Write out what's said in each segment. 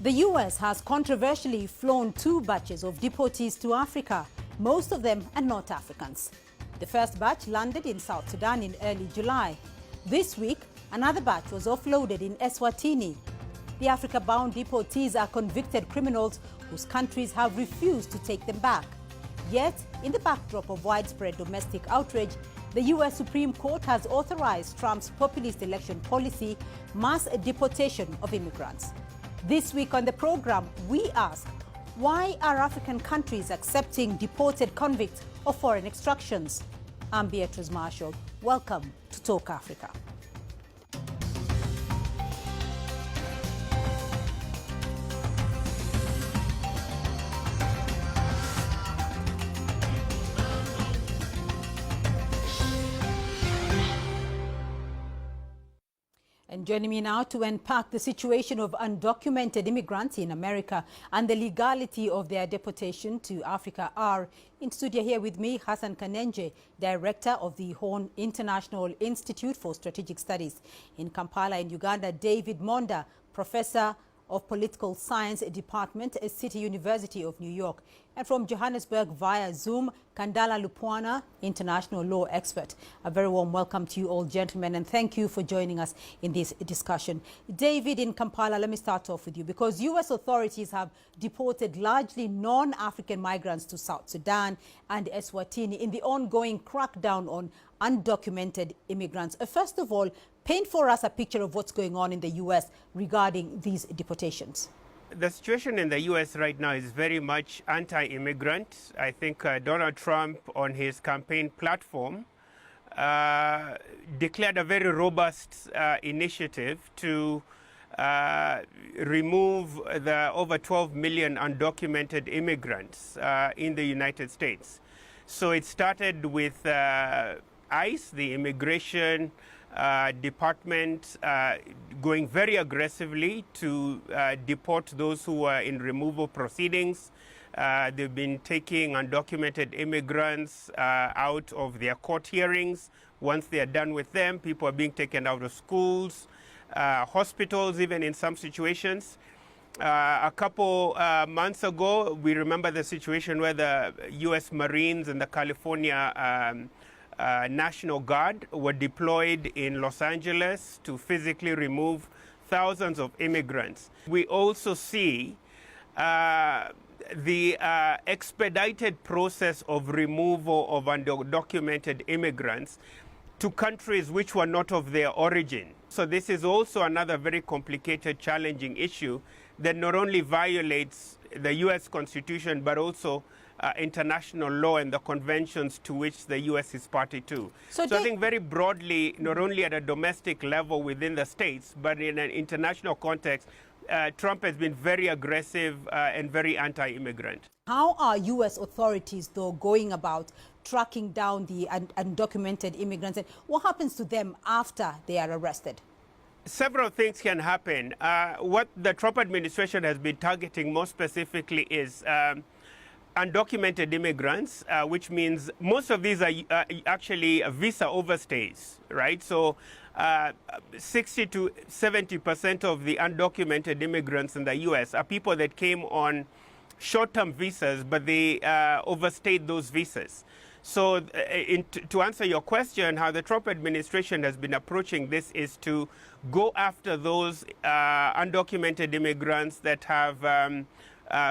The US has controversially flown 2 batches of deportees to Africa. Most of them are not Africans. The first batch landed in South Sudan in early July. This week, another batch was offloaded in Eswatini. The Africa-bound deportees are convicted criminals whose countries have refused to take them back. Yet, in the backdrop of widespread domestic outrage, the US Supreme Court has authorized Trump's populist election policy, mass deportation of immigrants. This week on the program, we ask, why are African countries accepting deported convicts of foreign extractions? I'm Beatrice Marshall. Welcome to Talk Africa. And joining me now to unpack the situation of undocumented immigrants in America and the legality of their deportation to Africa are, in studio here with me, Hassan Kanenje, Director of the Horn International Institute for Strategic Studies in Kampala in Uganda, David Monda, Professor of Political Science Department at City University of New York. And from Johannesburg via Zoom, Kandala Lupwana, international law expert. A very warm welcome to you all, gentlemen, and thank you for joining us in this discussion. David in Kampala, let me start off with you, because U.S. authorities have deported largely non-African migrants to South Sudan and Eswatini in the ongoing crackdown on undocumented immigrants. First of all, paint for us a picture of what's going on in the U.S. regarding these deportations. The situation in the U.S. right now is very much anti-immigrant. I think Donald Trump, on his campaign platform, declared a very robust initiative to remove the over 12 million undocumented immigrants in the United States. So it started with ICE, the immigration department, going very aggressively to deport those who are in removal proceedings. They've been taking undocumented immigrants out of their court hearings. Once they are done with them, people are being taken out of schools, hospitals, even in some situations. A couple months ago, we remember the situation where the U.S. Marines and the California National Guard were deployed in Los Angeles to physically remove thousands of immigrants. We also see the expedited process of removal of undocumented immigrants to countries which were not of their origin. So this is also another very complicated, challenging issue that not only violates the U.S. Constitution, but also international law and the conventions to which the U.S. is party to. So I think very broadly, not only at a domestic level within the states, but in an international context, Trump has been very aggressive and very anti-immigrant. How are U.S. authorities, though, going about tracking down the undocumented immigrants? And what happens to them after they are arrested? Several things can happen. What the Trump administration has been targeting most specifically is undocumented immigrants, which means most of these are actually visa overstays, right? So 60 to 70% of the undocumented immigrants in the U.S. are people that came on short-term visas, but they overstayed those visas. So to answer your question, how the Trump administration has been approaching this is to go after those undocumented immigrants that have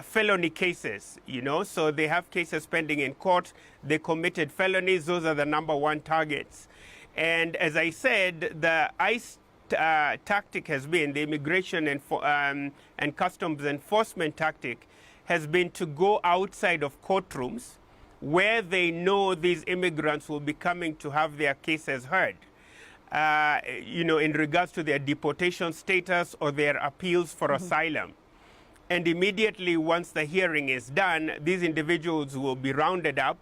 felony cases, you know, so they have cases pending in court, they committed felonies, those are the #1 targets. And as I said, the ICE tactic has been, the immigration and customs enforcement tactic has been to go outside of courtrooms where they know these immigrants will be coming to have their cases heard, you know, in regards to their deportation status or their appeals for asylum. And immediately once the hearing is done, these individuals will be rounded up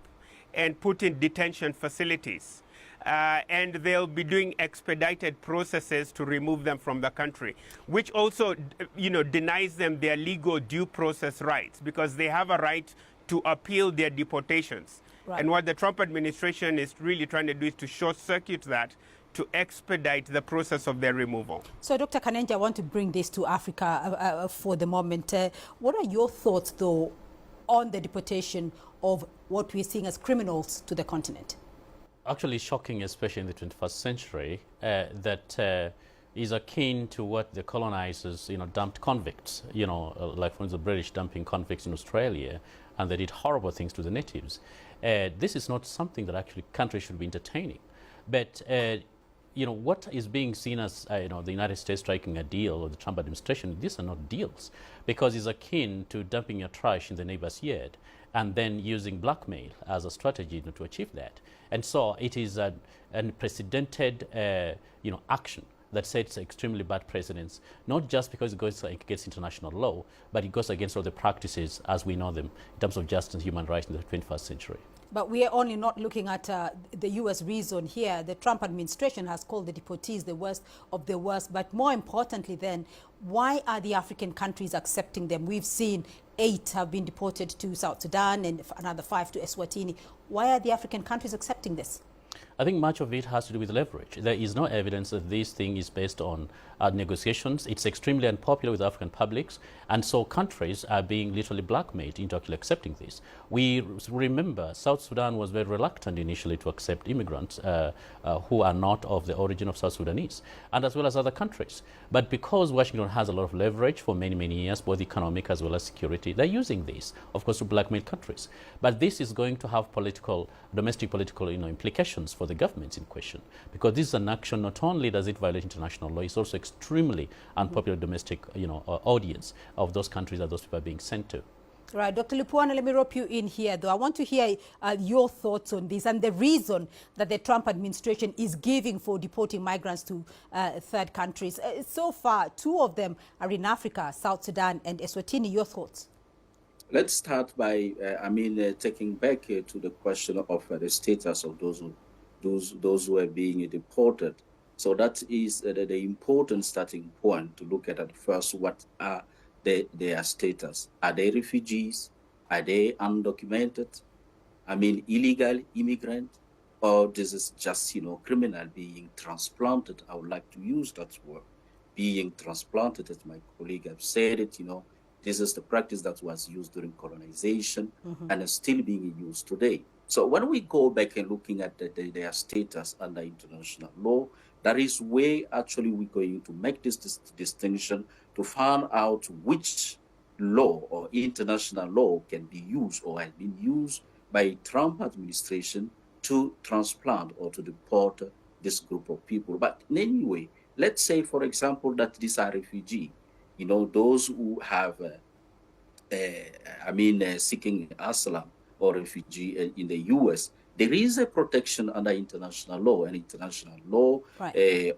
and put in detention facilities. And they'll be doing expedited processes to remove them from the country, which also, you know, denies them their legal due process rights, because they have a right to appeal their deportations. Right. And what the Trump administration is really trying to do is to short-circuit that, to expedite the process of their removal. So, Dr. Kanenje, I want to bring this to Africa for the moment. What are your thoughts, though, on the deportation of what we're seeing as criminals to the continent? Actually shocking, especially in the 21st century, that is akin to what the colonizers, dumped convicts, like for instance the British dumping convicts in Australia, and they did horrible things to the natives. This is not something that actually countries should be entertaining. But what is being seen as the United States striking a deal, or the Trump administration, these are not deals, because it's akin to dumping your trash in the neighbor's yard and then using blackmail as a strategy to achieve that. And so it is an unprecedented action that sets extremely bad precedents, not just because it goes against international law, but it goes against all the practices as we know them in terms of justice and human rights in the 21st century. But we are only not looking at the U.S. reason here. The Trump administration has called the deportees the worst of the worst. But more importantly then, why are the African countries accepting them? We've seen 8 have been deported to South Sudan and another 5 to Eswatini. Why are the African countries accepting this? I think much of it has to do with leverage. There is no evidence that this thing is based on negotiations. It's extremely unpopular with African publics, and so countries are being literally blackmailed into actually accepting this. We remember South Sudan was very reluctant initially to accept immigrants who are not of the origin of South Sudanese, and as well as other countries. But because Washington has a lot of leverage for many, many years, both economic as well as security, they're using this, of course, to blackmail countries. But this is going to have domestic political implications for the governments in question, because this is an action. Not only does it violate international law, it's also extremely unpopular domestic audience of those countries that those people are being sent to. Right, Dr. Lupuana, let me rope you in here, though. I want to hear your thoughts on this and the reason that the Trump administration is giving for deporting migrants to third countries. So far, 2 of them are in Africa, South Sudan and Eswatini. Your thoughts? Let's start by, taking back to the question of the status of those who are being deported. So that is the important starting point to look at first. What are their status? Are they refugees? Are they undocumented? Illegal immigrant? Or this is just, criminal being transplanted? I would like to use that word, being transplanted, as my colleague have said it, This is the practice that was used during colonization and is still being used today. So when we go back and looking at their status under international law, that is where actually we're going to make this distinction to find out which law or international law can be used or has been used by Trump administration to transplant or to deport this group of people. But anyway, let's say, for example, that these are refugees. Those who have, seeking asylum or refugee in the U.S., there is a protection under international law, and international law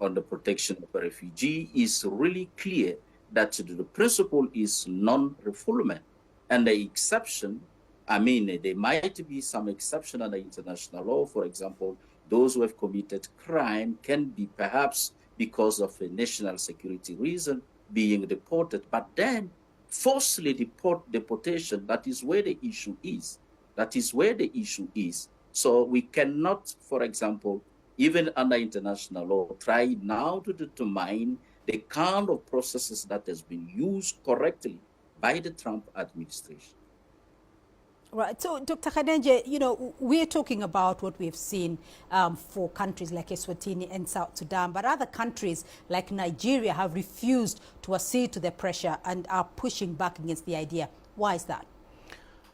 on the protection of a refugee is really clear that the principle is non-refoulement. And the exception, there might be some exception under international law. For example, those who have committed crime can be perhaps because of a national security reason being deported, but then forcibly deportation, that is where the issue is. That is where the issue is. So we cannot, for example, even under international law, try now to determine the kind of processes that has been used correctly by the Trump administration. Right. So, Dr. Kanenje, we're talking about what we've seen for countries like Eswatini and South Sudan, but other countries like Nigeria have refused to accede to the pressure and are pushing back against the idea. Why is that?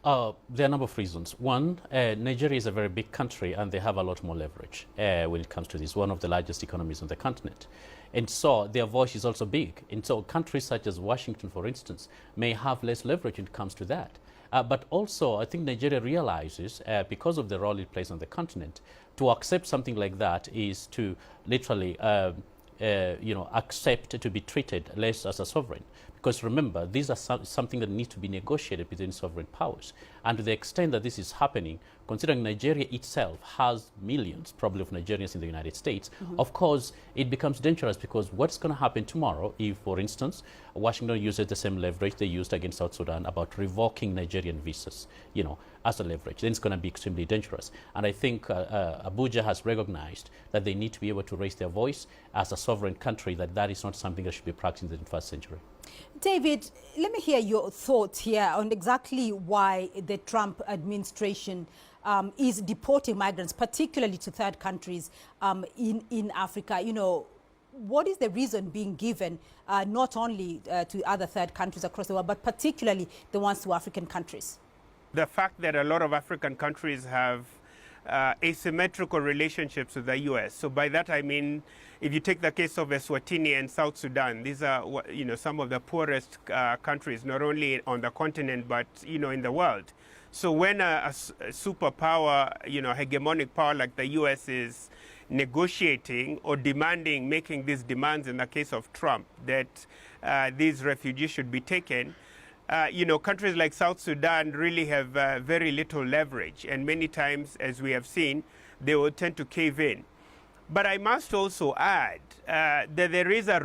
There are a number of reasons. One, Nigeria is a very big country and they have a lot more leverage when it comes to this, one of the largest economies on the continent. And so their voice is also big. And so countries such as Washington, for instance, may have less leverage when it comes to that. But also, I think Nigeria realizes, because of the role it plays on the continent, to accept something like that is to literally, accept to be treated less as a sovereign. Because remember, these are something that needs to be negotiated between sovereign powers. And to the extent that this is happening, considering Nigeria itself has millions, probably, of Nigerians in the United States, of course, it becomes dangerous, because what's going to happen tomorrow if, for instance, Washington uses the same leverage they used against South Sudan about revoking Nigerian visas, as a leverage, then it's going to be extremely dangerous. And I think Abuja has recognized that they need to be able to raise their voice as a sovereign country, that is not something that should be practiced in the 21st century. David, let me hear your thoughts here on exactly why the Trump administration is deporting migrants, particularly to third countries in Africa. What is the reason being given not only to other third countries across the world, but particularly the ones to African countries? The fact that a lot of African countries have asymmetrical relationships with the U.S. So by that I mean, if you take the case of Eswatini and South Sudan, these are some of the poorest countries, not only on the continent but in the world. So when a superpower, hegemonic power like the U.S. is negotiating or demanding, making these demands in the case of Trump, that these refugees should be taken, countries like South Sudan really have very little leverage, and many times, as we have seen, they will tend to cave in. But I must also add that there is a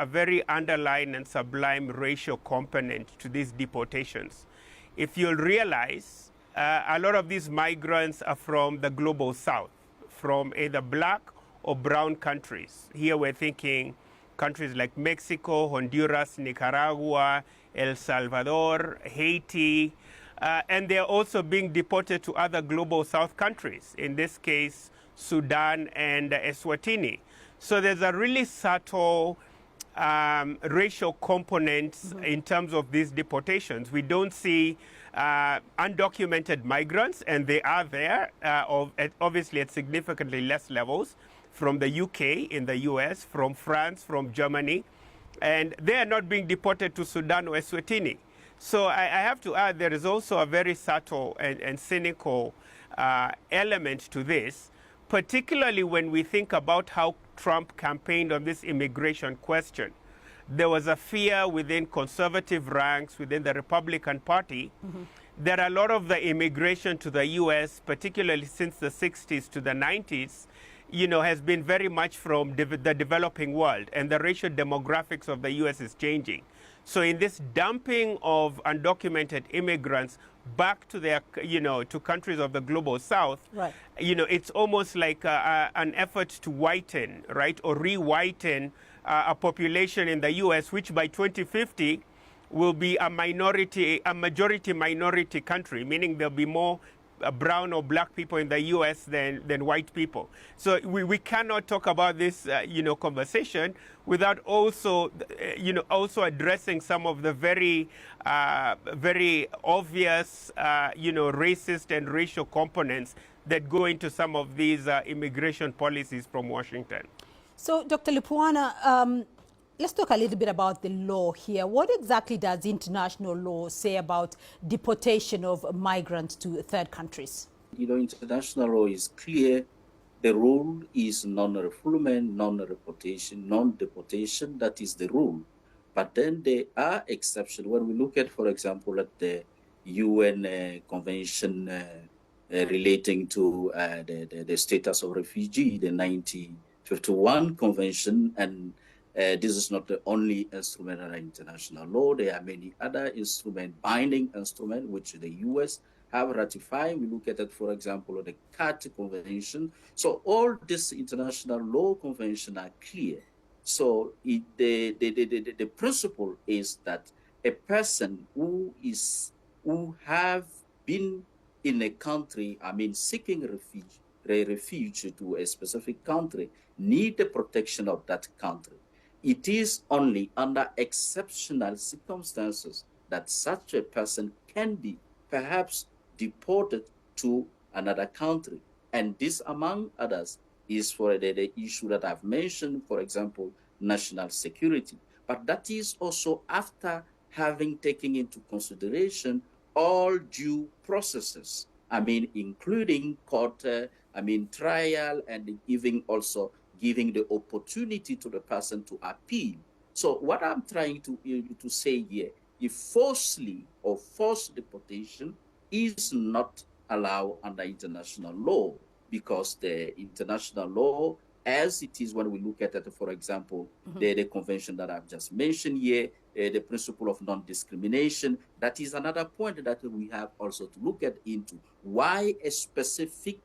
very underlying and sublime racial component to these deportations. If you'll realize, a lot of these migrants are from the global south, from either black or brown countries. Here we're thinking countries like Mexico, Honduras, Nicaragua, El Salvador, Haiti, and they're also being deported to other global south countries, in this case, Sudan and Eswatini. So there's a really subtle racial component in terms of these deportations. We don't see undocumented migrants, and they are there, obviously at significantly less levels, from the UK in the US, from France, from Germany, and they are not being deported to Sudan or Eswatini. So I have to add, there is also a very subtle and cynical element to this, particularly when we think about how Trump campaigned on this immigration question. There was a fear within conservative ranks, within the Republican Party, that a lot of the immigration to the U.S., particularly since the 60s to the 90s, has been very much from the developing world, and the racial demographics of the U.S. is changing. So in this dumping of undocumented immigrants back to their, to countries of the global south, right, it's almost like an effort to whiten, right, or re-whiten a population in the U.S., which by 2050 will be a majority minority country, meaning there'll be more brown or black people in the U.S. than white people. So we cannot talk about this, conversation without also, also addressing some of the very, very obvious, racist and racial components that go into some of these immigration policies from Washington. So, Dr. Lupuana, let's talk a little bit about the law here. What exactly does international law say about deportation of migrants to third countries? International law is clear. The rule is non-refoulement, non-deportation. That is the rule. But then there are exceptions. When we look at, for example, at the UN Convention relating to the status of refugee, the 1951 Convention, and this is not the only instrument under international law. There are many other binding instruments, which the U.S. have ratified. We look at it, for example, the CAT Convention. So all these international law conventions are clear. So the principle is that a person who have been in a country, seeking refuge to a specific country, need the protection of that country. It is only under exceptional circumstances that such a person can be perhaps deported to another country. And this, among others, is for the issue that I've mentioned, for example, national security. But that is also after having taken into consideration all due processes, including court, trial, and even also giving the opportunity to the person to appeal. So what I'm trying to say here, if forcefully or forced deportation is not allowed under international law, because the international law, as it is when we look at it, for example, the convention that I've just mentioned here, the principle of non-discrimination, that is another point that we have also to look at into why a specific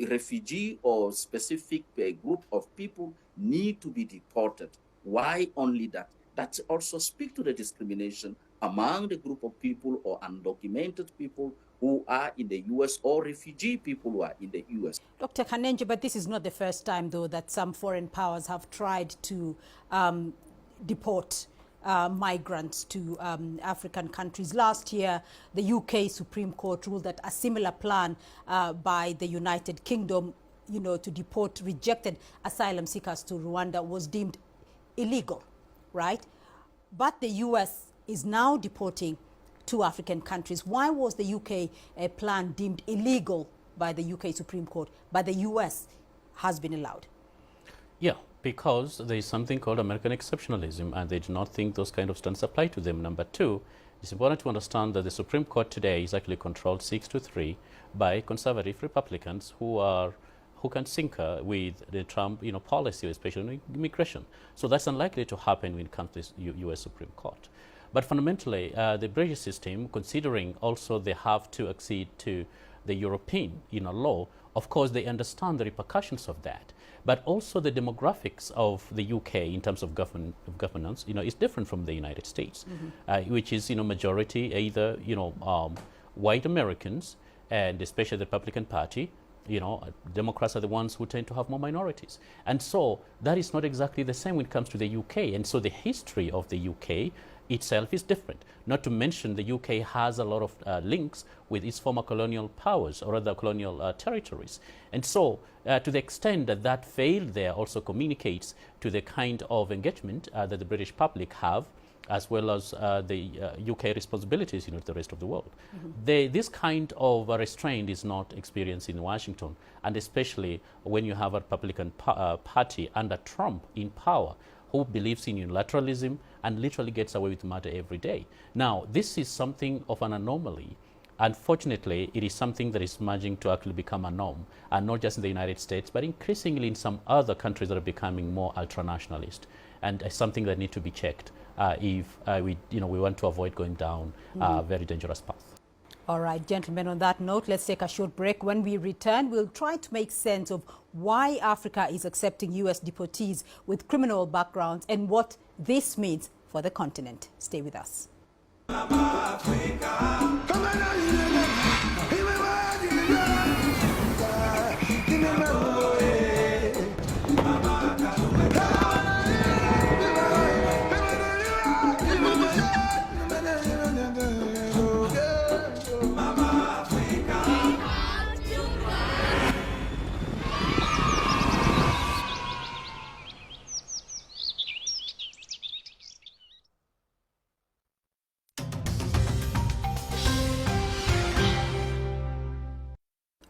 refugee or specific group of people need to be deported. Why only that? That also speak to the discrimination among the group of people or undocumented people who are in the U.S. or refugee people who are in the U.S. Dr. Kanenje, but this is not the first time, though, that some foreign powers have tried to deport migrants to African countries. Last year, the UK Supreme Court ruled that a similar plan by the United Kingdom, to deport rejected asylum seekers to Rwanda was deemed illegal, right? But the US is now deporting two African countries. Why was the UK plan deemed illegal by the UK Supreme Court, but the US has been allowed? Yeah, because there is something called American exceptionalism, and they do not think those kind of standards apply to them. Number two, it's important to understand that the Supreme Court today is actually controlled 6-3 by conservative Republicans who are hook and sinker with the Trump policy, especially on immigration. So that's unlikely to happen when it comes to the U.S. Supreme Court. But fundamentally, the British system, considering also they have to accede to the European law, of course they understand the repercussions of that. But also the demographics of the UK in terms of governance, is different from the United States, which is majority either white Americans, and especially the Republican Party. Democrats are the ones who tend to have more minorities. And so that is not exactly the same when it comes to the UK. And so the history of the UK itself is different. Not to mention the UK has a lot of links with its former colonial powers or other colonial territories. And so to the extent that that failed there also communicates to the kind of engagement that the British public have, as well as the UK responsibilities to the rest of the world. This kind of restraint is not experienced in Washington, and especially when you have a Republican Party under Trump in power, who believes in unilateralism and literally gets away with murder every day. Now, this is something of an anomaly. Unfortunately, it is something that is merging to actually become a norm, and not just in the United States, but increasingly in some other countries that are becoming more ultranationalist, and something that needs to be checked if we want to avoid going down a very dangerous path. All right, gentlemen, on that note, let's take a short break. When we return, we'll try to make sense of why Africa is accepting U.S. deportees with criminal backgrounds and what this means for the continent. Stay with us.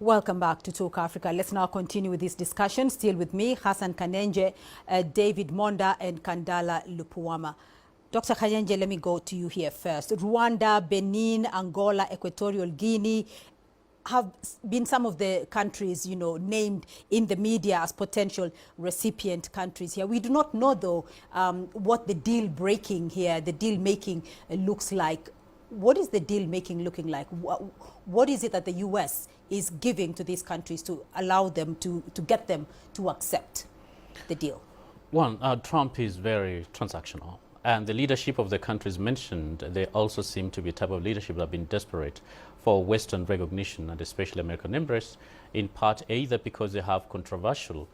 Welcome back to Talk Africa. Let's now continue with this discussion. Still with me, Hassan Kanenje, David Monda, and Kandala Lupuwama. Dr. Kanenje, let me go to you here first. Rwanda, Benin, Angola, Equatorial Guinea have been some of the countries, named in the media as potential recipient countries here. We do not know, though, what the deal breaking here, the deal making looks like. What is the deal making looking like? What is it that the U.S. is giving to these countries to allow them to get them to accept the deal? One, Trump is very transactional. And the leadership of the countries mentioned, they also seem to be a type of leadership that have been desperate for Western recognition, and especially American embrace, in part either because they have controversial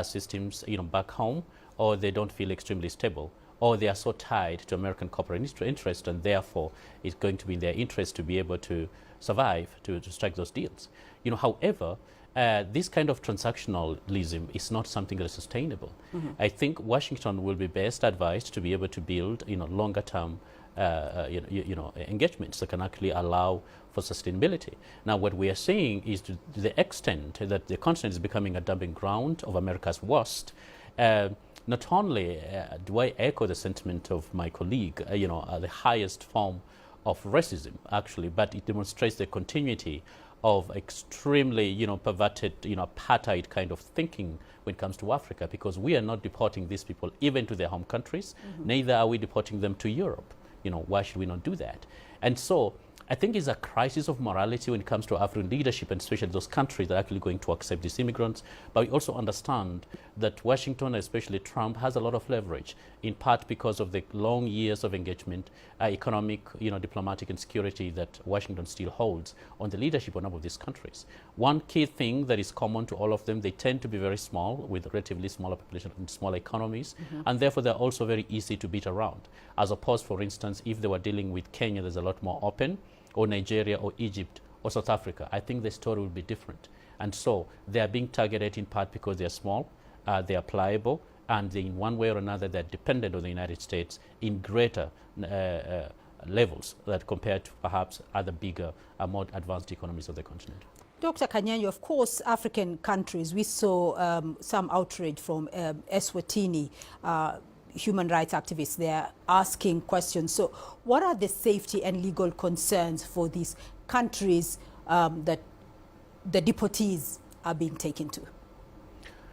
systems back home, or they don't feel extremely stable, or they are so tied to American corporate interest, and therefore it's going to be in their interest to be able to survive, to strike those deals. However, this kind of transactionalism is not something that is sustainable. I think Washington will be best advised to be able to build longer term engagements that can actually allow for sustainability. Now, what we are seeing is to the extent that the continent is becoming a dumping ground of America's worst, not only do I echo the sentiment of my colleague, the highest form of racism, actually, but it demonstrates the continuity of extremely, perverted, apartheid kind of thinking when it comes to Africa, because we are not deporting these people even to their home countries, neither are we deporting them to Europe. Why should we not do that? And so I think it's a crisis of morality when it comes to African leadership, and especially those countries that are actually going to accept these immigrants. But we also understand that Washington, especially Trump, has a lot of leverage, in part because of the long years of engagement, economic, diplomatic and security that Washington still holds on the leadership of a number of these countries. One key thing that is common to all of them, they tend to be very small, with relatively smaller population and smaller economies, and therefore they're also very easy to beat around. As opposed, for instance, if they were dealing with Kenya, there's a lot more open, or Nigeria, or Egypt, or South Africa, I think the story will be different. And so they are being targeted in part because they are small, they are pliable, and they, in one way or another, they're dependent on the United States in greater levels that compared to perhaps other bigger, more advanced economies of the continent. Dr. Kanyenje, of course, African countries, we saw some outrage from Eswatini, human rights activists there asking questions. So what are the safety and legal concerns for these countries that the deportees are being taken to?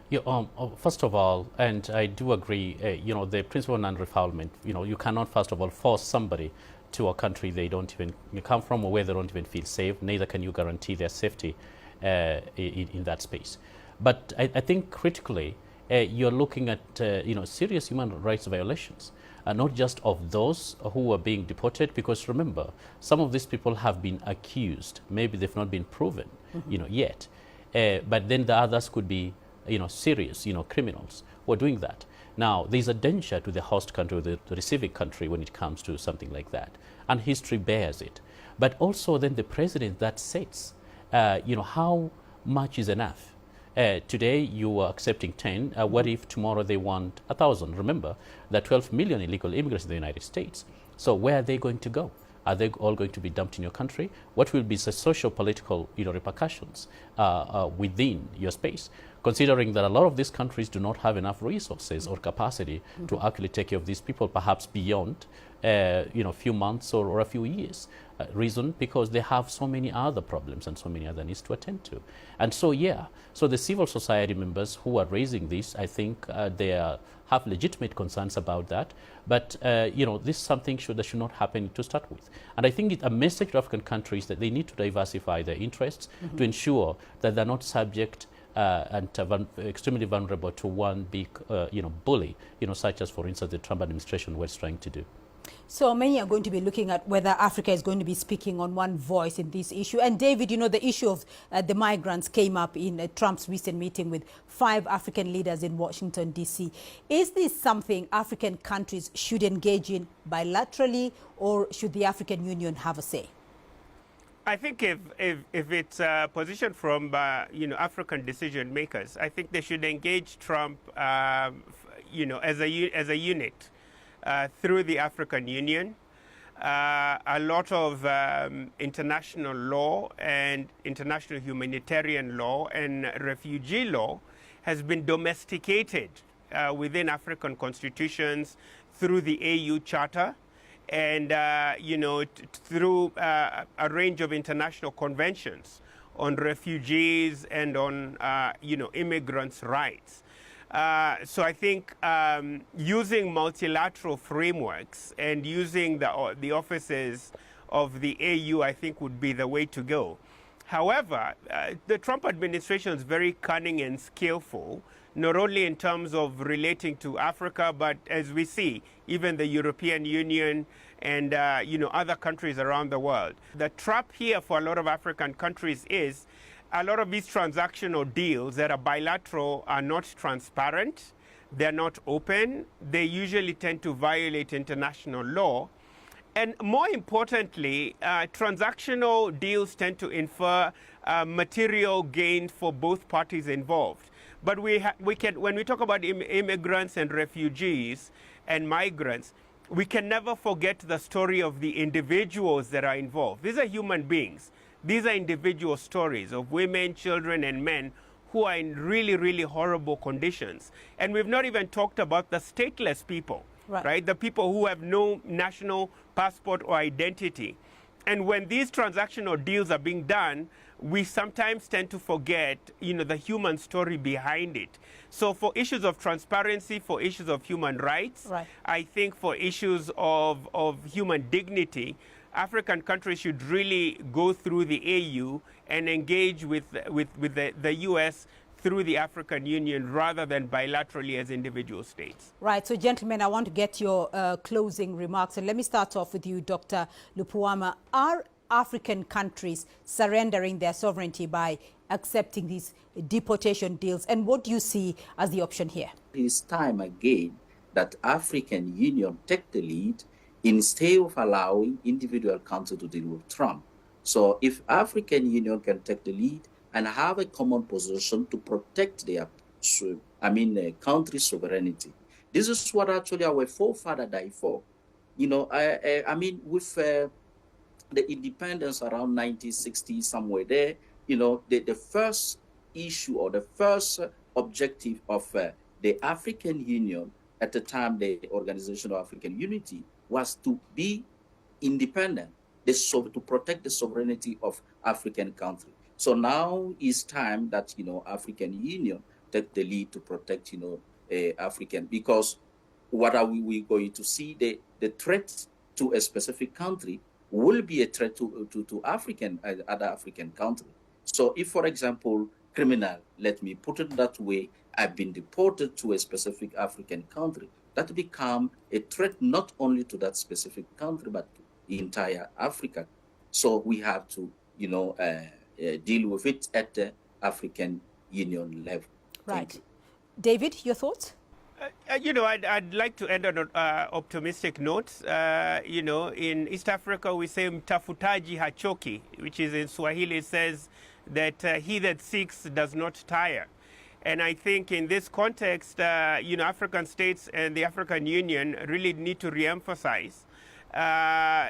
Yeah, first of all, and I do agree, the principle of non-refoulement, you cannot, first of all, force somebody to a country they don't even come from, or where they don't even feel safe. Neither can you guarantee their safety in that space. But I think critically, you're looking at serious human rights violations, not just of those who are being deported, because remember, some of these people have been accused. Maybe they've not been proven, yet. But then the others could be, serious, criminals who are doing that. Now, there's a danger to the host country or the receiving country when it comes to something like that, and history bears it. But also then the president that sets, how much is enough? Today you are accepting 10. What if tomorrow they want 1,000? Remember, there are 12 million illegal immigrants in the United States. So where are they going to go? Are they all going to be dumped in your country? What will be the socio-political repercussions within your space? Considering that a lot of these countries do not have enough resources or capacity to actually take care of these people, perhaps beyond a few months or a few years. Reason because they have so many other problems and so many other needs to attend to. And so, so the civil society members who are raising this, I think they have legitimate concerns about that. But, this is something that should not happen to start with. And I think it's a message to African countries that they need to diversify their interests to ensure that they're not subject and extremely vulnerable to one big, bully, such as, for instance, the Trump administration was trying to do. So many are going to be looking at whether Africa is going to be speaking on one voice in this issue. And David, the issue of the migrants came up in Trump's recent meeting with 5 African leaders in Washington, D.C. Is this something African countries should engage in bilaterally, or should the African Union have a say? I think if it's a position from African decision makers, I think they should engage Trump as a unit. Through the African Union. A lot of international law and international humanitarian law and refugee law has been domesticated within African constitutions through the AU Charter and through a range of international conventions on refugees and on immigrants' rights. So I think using multilateral frameworks and using the offices of the AU, I think, would be the way to go. However, the Trump administration is very cunning and skillful, not only in terms of relating to Africa, but as we see, even the European Union and other countries around the world. The trap here for a lot of African countries is a lot of these transactional deals that are bilateral are not transparent, they're not open, they usually tend to violate international law. And more importantly, transactional deals tend to infer material gain for both parties involved. But when we talk about immigrants and refugees and migrants, we can never forget the story of the individuals that are involved. These are human beings. These are individual stories of women, children, and men who are in really, really horrible conditions. And we've not even talked about the stateless people, right? The people who have no national passport or identity. And when these transactional deals are being done, we sometimes tend to forget, the human story behind it. So for issues of transparency, for issues of human rights, I think for issues of human dignity, African countries should really go through the AU and engage with the US through the African Union rather than bilaterally as individual states. Right. So, gentlemen, I want to get your closing remarks. And let me start off with you, Dr. Lupuama. Are African countries surrendering their sovereignty by accepting these deportation deals? And what do you see as the option here? It's time again that African Union take the lead instead of allowing individual countries to deal with Trump. So if African Union can take the lead and have a common position to protect their, country's sovereignty, this is what actually our forefathers died for. With the independence around 1960, somewhere there, the first issue or the first objective of the African Union at the time, the Organization of African Unity, was to be independent, to protect the sovereignty of African countries. So now it's time that, African Union take the lead to protect, African, because what are we going to see? The threat to a specific country will be a threat to other African countries. So if, for example, criminal, let me put it that way, have been deported to a specific African country, that become a threat not only to that specific country, but to the entire Africa. So we have to, deal with it at the African Union level. Right. David, your thoughts? I'd like to end on an optimistic note. In East Africa, we say mtafutaji hachoki, which is in Swahili says that he that seeks does not tire. And I think in this context, African states and the African Union really need to reemphasize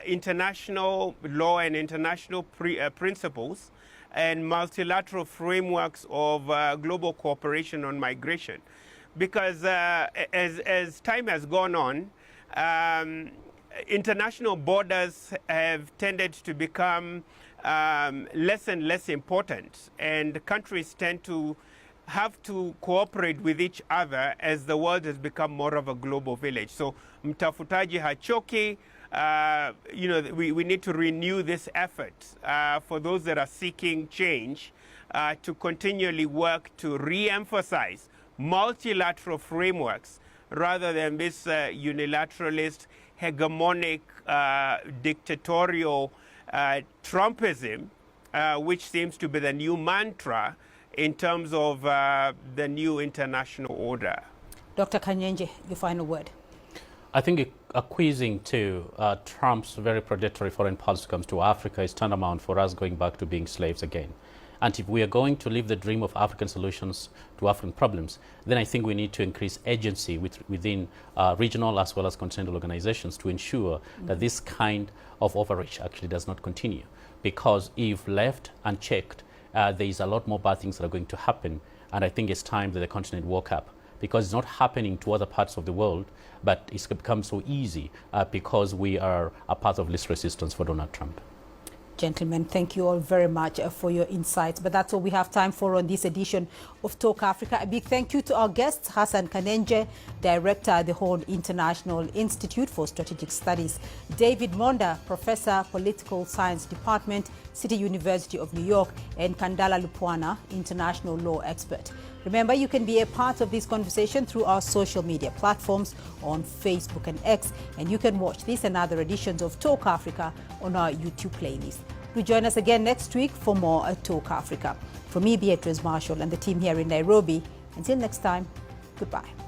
international law and international principles and multilateral frameworks of global cooperation on migration. Because as time has gone on, international borders have tended to become less and less important, and countries tend to have to cooperate with each other as the world has become more of a global village. So mtafutaji hachoki, we need to renew this effort for those that are seeking change to continually work to re-emphasize multilateral frameworks rather than this unilateralist, hegemonic, dictatorial Trumpism, which seems to be the new mantra in terms of the new international order. Dr. Kanyenje, your final word. I think acquiescing to Trump's very predatory foreign policy comes to Africa is tantamount for us going back to being slaves again. And if we are going to live the dream of African solutions to African problems, then I think we need to increase agency within regional as well as continental organizations to ensure that this kind of overreach actually does not continue. Because if left unchecked, there is a lot more bad things that are going to happen. And I think it's time that the continent woke up, because it's not happening to other parts of the world, but it's become so easy because we are a path of least resistance for Donald Trump. Gentlemen, thank you all very much for your insights. But that's all we have time for on this edition of Talk Africa. A big thank you to our guests, Hassan Kanyenje, Director at the Horn International Institute for Strategic Studies, David Monda, Professor, Political Science Department, City University of New York, and Kandala Lupuana, International Law Expert. Remember, you can be a part of this conversation through our social media platforms on Facebook and X, and you can watch this and other editions of Talk Africa on our YouTube playlist. Do join us again next week for more Talk Africa. From me, Beatrice Marshall, and the team here in Nairobi, until next time, goodbye.